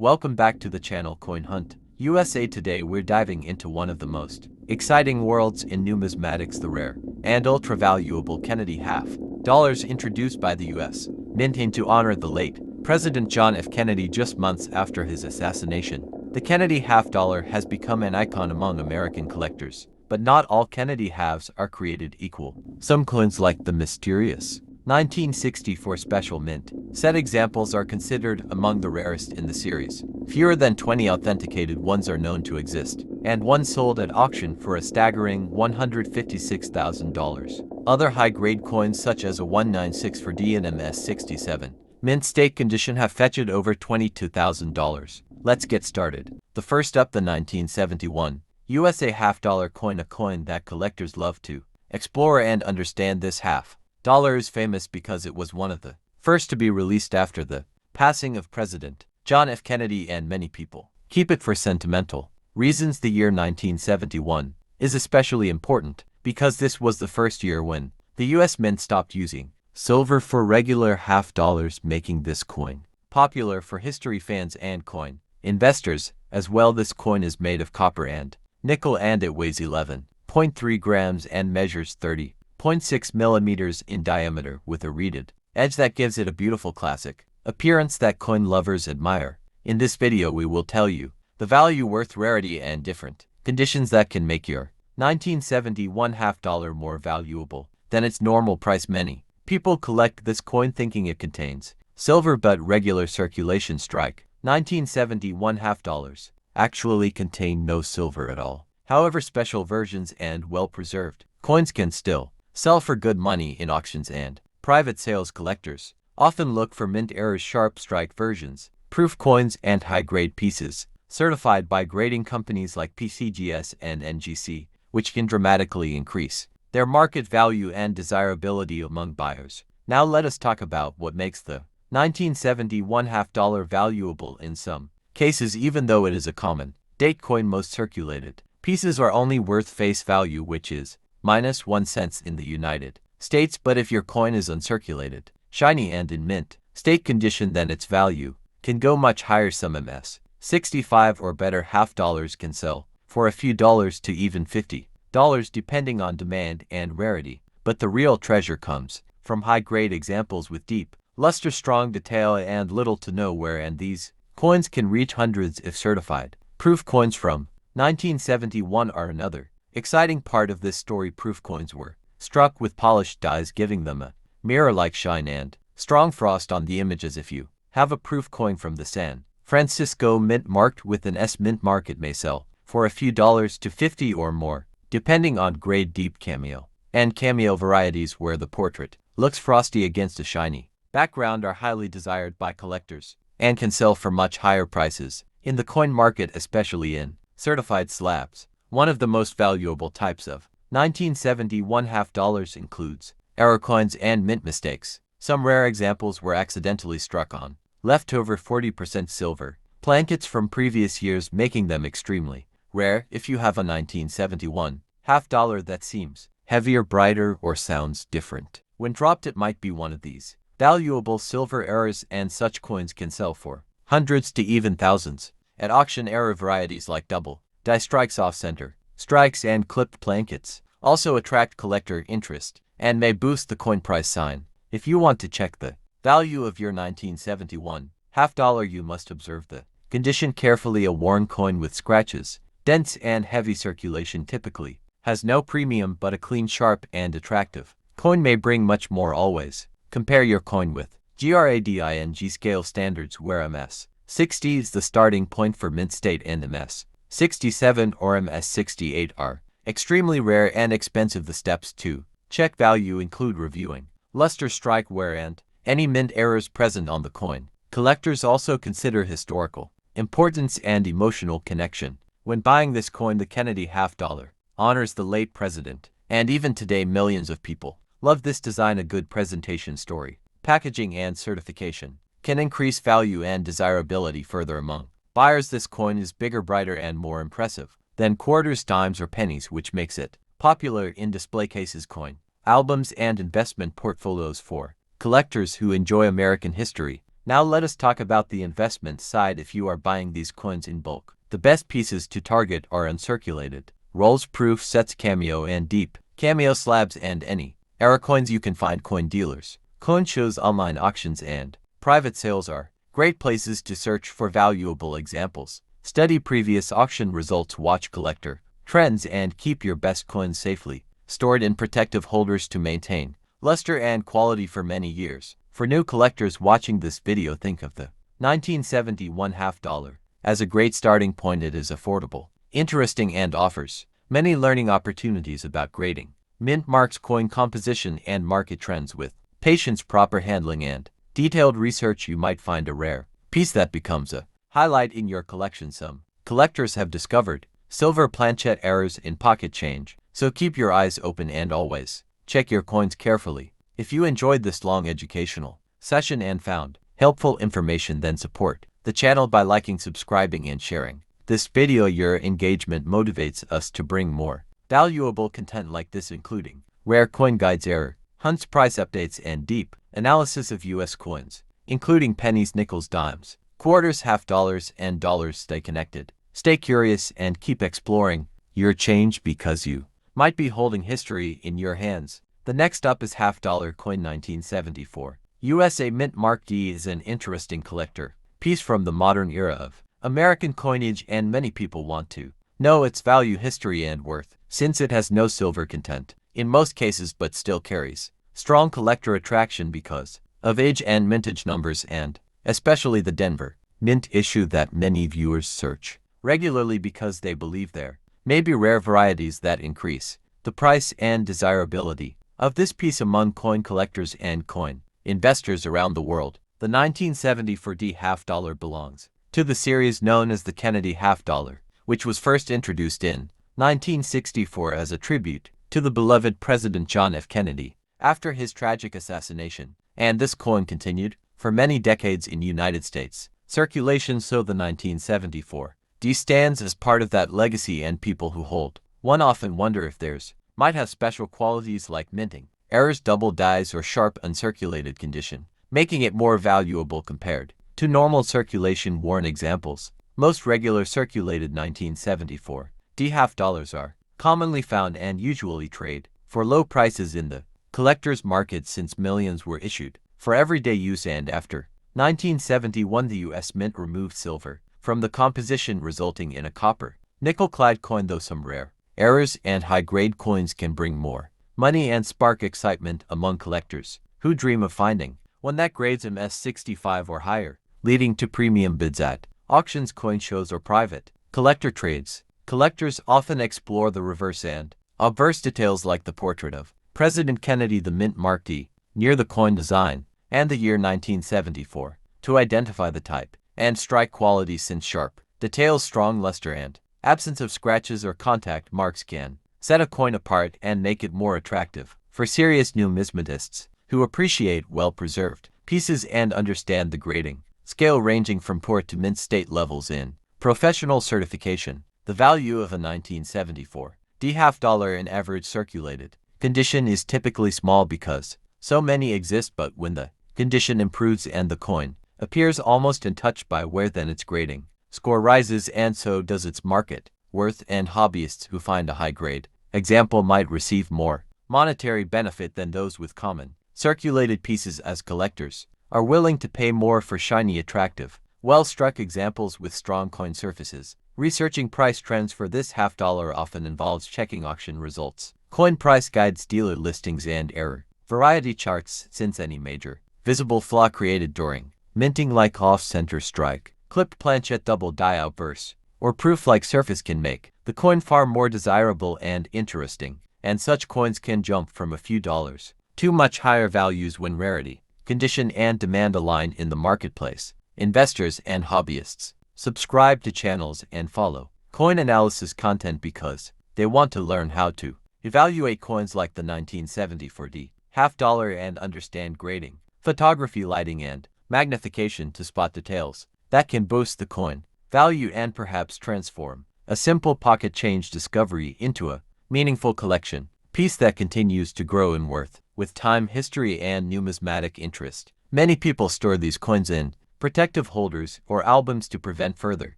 Welcome back to the channel Coin Hunt USA. Today we're diving into one of the most exciting worlds in numismatics, the rare and ultra valuable Kennedy half dollars introduced by the US Mint to honor the late President John F. Kennedy just months after his assassination. The Kennedy half dollar has become an icon among American collectors, but not all Kennedy halves are created equal. Some coins, like the mysterious 1964 Special Mint set examples, are considered among the rarest in the series. Fewer than 20 authenticated ones are known to exist, and one sold at auction for a staggering $156,000. Other high-grade coins, such as a 196 for DNMS 67 mint state condition, have fetched over $22,000. Let's get started. The first up, the 1971 USA half dollar coin, a coin that collectors love to explore and understand. This half dollar is famous because it was one of the first to be released after the passing of President John F. Kennedy, and many people keep it for sentimental reasons. The year 1971 is especially important because this was the first year when the US Mint stopped using silver for regular half dollars, making this coin popular for history fans and coin investors as well. This coin is made of copper and nickel, and it weighs 11.3 grams and measures 30.6 millimeters in diameter, with a reeded edge that gives it a beautiful classic appearance that coin lovers admire. In this video we will tell you the value, worth, rarity, and different conditions that can make your 1971 half dollar more valuable than its normal price. Many people collect this coin thinking it contains silver, but regular circulation strike 1971 half dollars actually contain no silver at all. However, special versions and well-preserved coins can still sell for good money in auctions, and private sales. Collectors often look for mint errors, sharp strike versions, proof coins, and high-grade pieces certified by grading companies like PCGS and NGC, which can dramatically increase their market value and desirability among buyers. Now let us talk about what makes the 1971 half dollar valuable. In some cases, even though it is a common date coin, most circulated pieces are only worth face value, which is -1 cent in the United States. But if your coin is uncirculated, shiny, and in mint state condition, then its value can go much higher. Some MS 65 or better half dollars can sell for a few dollars to even $50, depending on demand and rarity. But the real treasure comes from high-grade examples with deep luster, strong detail, and little to no wear, and these coins can reach hundreds if certified. Proof coins from 1971 are another exciting part of this story. Proof coins were struck with polished dies, giving them a mirror-like shine and strong frost on the images. If you have a proof coin from the San Francisco Mint marked with an S mint mark, it may sell for a few dollars to $50 or more, depending on grade. Deep cameo and cameo varieties, where the portrait looks frosty against a shiny background, are highly desired by collectors and can sell for much higher prices in the coin market, especially in certified slabs. One of the most valuable types of 1971 half dollars includes error coins and mint mistakes. Some rare examples were accidentally struck on leftover 40% silver plankets from previous years, making them extremely rare. If you have a 1971 half dollar that seems heavier, brighter, or sounds different when dropped, it might be one of these valuable silver errors, and such coins can sell for hundreds to even thousands at auction. Error varieties like double die strikes, off-center strikes, and clipped plankets also attract collector interest and may boost the coin price sign. If you want to check the value of your 1971 half dollar, you must observe the condition carefully. A worn coin with scratches, dents, and heavy circulation typically has no premium, but a clean, sharp, and attractive coin may bring much more. Always compare your coin with grading scale standards, where MS 60 is the starting point for mint state, and MS 67 or MS 68 are extremely rare and expensive. The steps to check value include reviewing luster, strike, wear, and any mint errors present on the coin. Collectors also consider historical importance and emotional connection when buying this coin. The Kennedy half dollar honors the late president, and even today millions of people love this design. A good presentation, story, packaging, and certification can increase value and desirability further among buyers. This coin is bigger, brighter, and more impressive than quarters, dimes, or pennies, which makes it popular in display cases, coin albums, and investment portfolios. For collectors who enjoy American history, Now let us talk about the investment side if you are buying these coins in bulk. The best pieces to target are uncirculated, rolls, proof sets, cameo and deep, cameo slabs, and any era coins you can find. Coin dealers, coin shows, online auctions, and private sales are great places to search for valuable examples. Study previous auction results, watch collector trends, and keep your best coins safely stored in protective holders to maintain luster and quality for many years. For new collectors watching this video, think of the 1971 half dollar as a great starting point. It is affordable, interesting, and offers many learning opportunities about grading, mint marks, coin composition, and market trends. With patience, proper handling, and detailed research, you might find a rare piece that becomes a highlight in your collection. Some collectors have discovered silver planchet errors in pocket change, so keep your eyes open and always check your coins carefully. If you enjoyed this long educational session and found helpful information, then support the channel by liking, subscribing, and sharing this video. Your engagement motivates us to bring more valuable content like this, including rare coin guides, error hunts, price updates, and deep analysis of US coins, including pennies, nickels, dimes, quarters, half dollars, and dollars. Stay connected, stay curious, and keep exploring your change, because you might be holding history in your hands. The next up is half dollar coin 1974 USA mint mark D is an interesting collector piece from the modern era of American coinage, and many people want to know its value, history, and worth, since it has no silver content in most cases but still carries strong collector attraction because of age and mintage numbers, and especially the Denver mint issue that many viewers search regularly because they believe there may be rare varieties that increase the price and desirability of this piece among coin collectors and coin investors around the world. The 1974 D half dollar belongs to the series known as the Kennedy half dollar, which was first introduced in 1964 as a tribute to the beloved President John F. Kennedy after his tragic assassination, and this coin continued for many decades in United States circulation. So the 1974 D stands as part of that legacy, and people who hold one often wonder if theirs might have special qualities like minting errors, double dies, or sharp uncirculated condition, making it more valuable compared to normal circulation worn examples. Most regular circulated 1974 D half dollars are commonly found and usually trade for low prices in the collector's market, since millions were issued for everyday use, and after 1971 the U.S. Mint removed silver from the composition, resulting in a copper nickel-clad coin. Though some rare errors and high-grade coins can bring more money and spark excitement among collectors who dream of finding one that grades MS65 or higher, leading to premium bids at auctions, coin shows, or private collector trades. Collectors often explore the reverse and obverse details like the portrait of President Kennedy, the mint mark D near the coin design, and the year 1974 to identify the type and strike quality, since sharp details, strong luster, and absence of scratches or contact marks can set a coin apart and make it more attractive for serious numismatists who appreciate well-preserved pieces and understand the grading scale ranging from poor to mint state levels in professional certification. The value of a 1974 D half dollar in average circulated condition is typically small because so many exist, but when the condition improves and the coin appears almost untouched by wear, then its grading score rises, and so does its market worth, and hobbyists who find a high-grade example might receive more monetary benefit than those with common circulated pieces, as collectors are willing to pay more for shiny, attractive, well-struck examples with strong coin surfaces. Researching price trends for this half dollar often involves checking auction results, coin price guides, dealer listings, and error variety charts, since any major visible flaw created during minting, like off-center strike, clipped planchet, double die outbursts, or proof-like surface, can make the coin far more desirable and interesting, and such coins can jump from a few dollars to much higher values when rarity, condition, and demand align in the marketplace. Investors and hobbyists subscribe to channels and follow coin analysis content because they want to learn how to evaluate coins like the 1974 D half dollar and understand grading, photography, lighting, and magnification to spot details that can boost the coin value and perhaps transform a simple pocket change discovery into a meaningful collection piece that continues to grow in worth with time, history, and numismatic interest. Many people store these coins in protective holders or albums to prevent further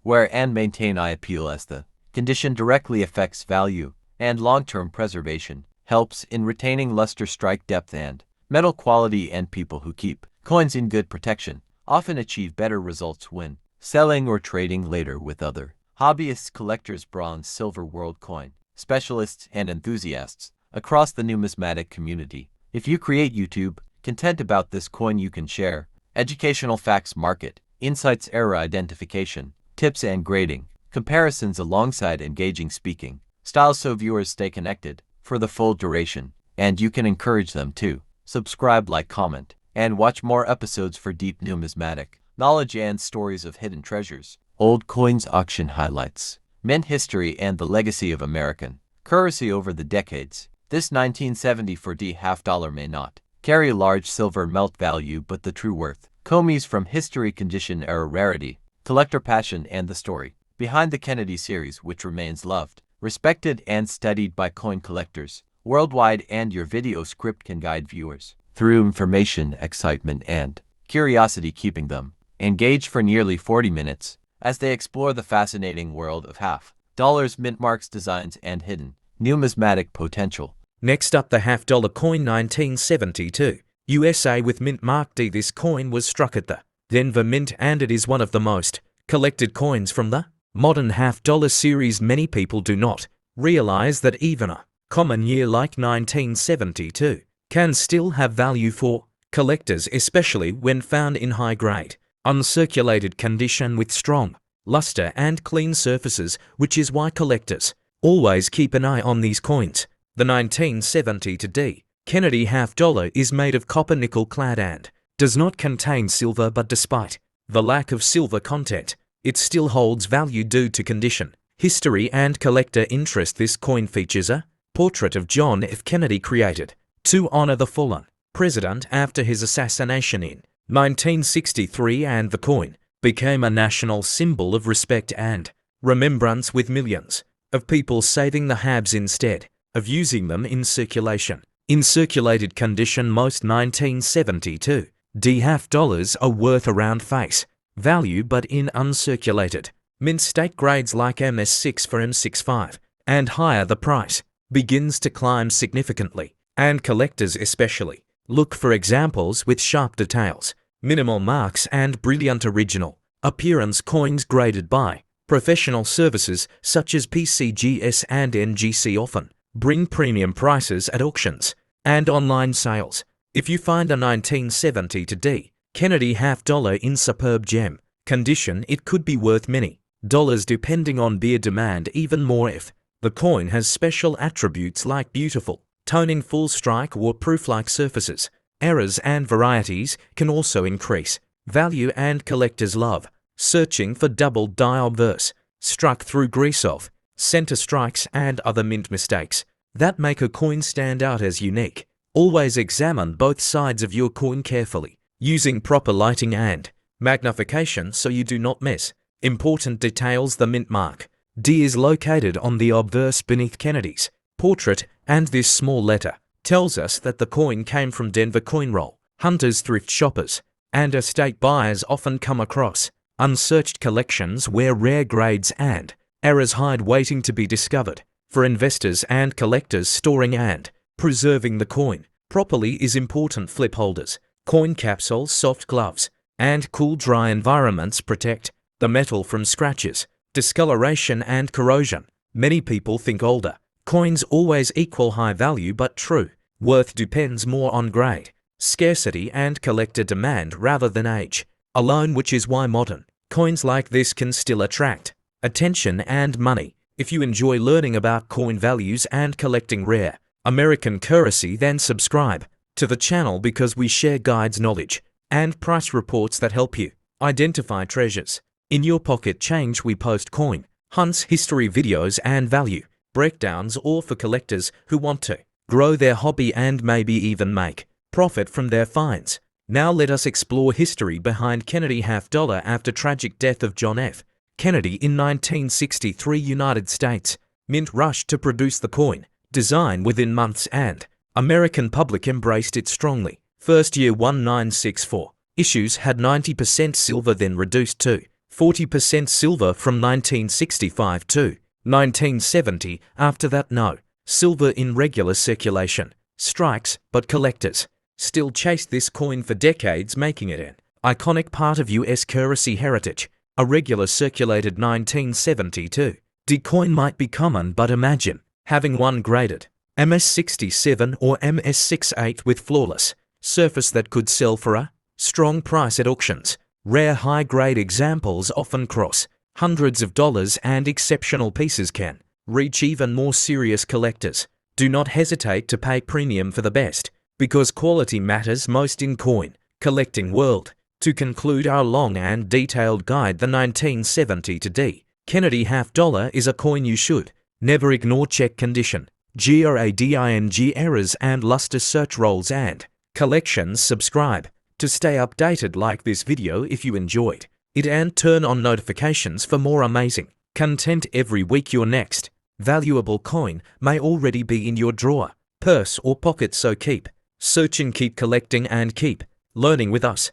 wear and maintain eye appeal as the condition directly affects value, and long-term preservation helps in retaining luster, strike depth, and metal quality, and people who keep coins in good protection often achieve better results when selling or trading later with other hobbyists, collectors, bronze, silver, world coin specialists, and enthusiasts across the numismatic community. If you create YouTube content about this coin, you can share educational facts, market insights, era identification, tips, and grading comparisons alongside engaging speaking styles so viewers stay connected for the full duration, and you can encourage them to subscribe, like, comment, and watch more episodes for deep numismatic knowledge and stories of hidden treasures. Old coins auction highlights, mint history, and the legacy of American currency over the decades. This 1974 half dollar may not carry large silver melt value, but the true worth comes from history, condition, era, rarity, collector passion, and the story behind the Kennedy series, which remains loved, respected, and studied by coin collectors worldwide. And your video script can guide viewers through information, excitement, and curiosity, keeping them engaged for nearly 40 minutes as they explore the fascinating world of half dollars, mint marks, designs, and hidden numismatic potential. Next up, the half-dollar coin 1972, USA with mint mark D. This coin was struck at the Denver Mint, and it is one of the most collected coins from the modern half-dollar series. Many people do not realize that even a common year like 1972 can still have value for collectors, especially when found in high-grade, uncirculated condition with strong luster and clean surfaces, which is why collectors always keep an eye on these coins. The 1972 Kennedy half dollar is made of copper nickel clad and does not contain silver, but despite the lack of silver content, it still holds value due to condition, history, and collector interest. This coin features a portrait of John F. Kennedy, created to honor the fallen president after his assassination in 1963, and the coin became a national symbol of respect and remembrance, with millions of people saving the halves instead of using them in circulation. In circulated condition, most 1972 D half dollars are worth around face value, but in uncirculated mint state grades like MS6 for M65 and higher, the price begins to climb significantly, and collectors especially look for examples with sharp details, minimal marks, and brilliant original appearance. Coins graded by professional services such as PCGS and NGC often bring premium prices at auctions and online sales. If you find a 1972 Kennedy half dollar in superb gem condition, it could be worth many dollars depending on beer demand, even more if the coin has special attributes like beautiful toning, full strike, or proof-like surfaces. Errors and varieties can also increase value, and collectors love searching for double die obverse, struck through grease-off, center strikes, and other mint mistakes that make a coin stand out as unique. Always examine both sides of your coin carefully, using proper lighting and magnification so you do not miss important details. The mint mark D is located on the obverse beneath Kennedy's portrait, and this small letter tells us that the coin came from Denver. Coin roll hunters, thrift shoppers, and estate buyers often come across unsearched collections where rare grades and errors hide, waiting to be discovered. For investors and collectors, storing and preserving the coin properly is important. Flip holders, coin capsules, soft gloves, and cool, dry environments protect the metal from scratches, discoloration, and corrosion. Many people think older coins always equal high value, but true worth depends more on grade, scarcity, and collector demand rather than age alone, which is why modern coins like this can still attract attention and money. If you enjoy learning about coin values and collecting rare American currency, then subscribe to the channel, because we share guides, knowledge, and price reports that help you identify treasures in your pocket change. We post coin hunts, history videos, and value breakdowns, all for collectors who want to grow their hobby and maybe even make profit from their finds. Now let us explore history behind Kennedy half dollar. After tragic death of John F. Kennedy in 1963, United States Mint rushed to produce the coin design within months, and American public embraced it strongly. First year 1964. Issues had 90% silver, then reduced to 40% silver from 1965 to 1970. After that, no silver in regular circulation. Strikes, but collectors still chased this coin for decades, making it an iconic part of US currency heritage. A regular circulated 1972. The coin might be common, but imagine having one graded MS67 or MS68 with flawless surface that could sell for a strong price at auctions. Rare high-grade examples often cross hundreds of dollars, and exceptional pieces can reach even more serious collectors. Do not hesitate to pay premium for the best, because quality matters most in coin collecting world. To conclude our long and detailed guide, the 1970 to D. Kennedy half dollar is a coin you should never ignore. Check condition, grading, errors and luster, search rolls and collections. Subscribe to stay updated. Like this video if you enjoyed it and turn on notifications for more amazing content every week. Your next valuable coin may already be in your drawer, purse or pocket, so keep searching, keep collecting and keep learning with us.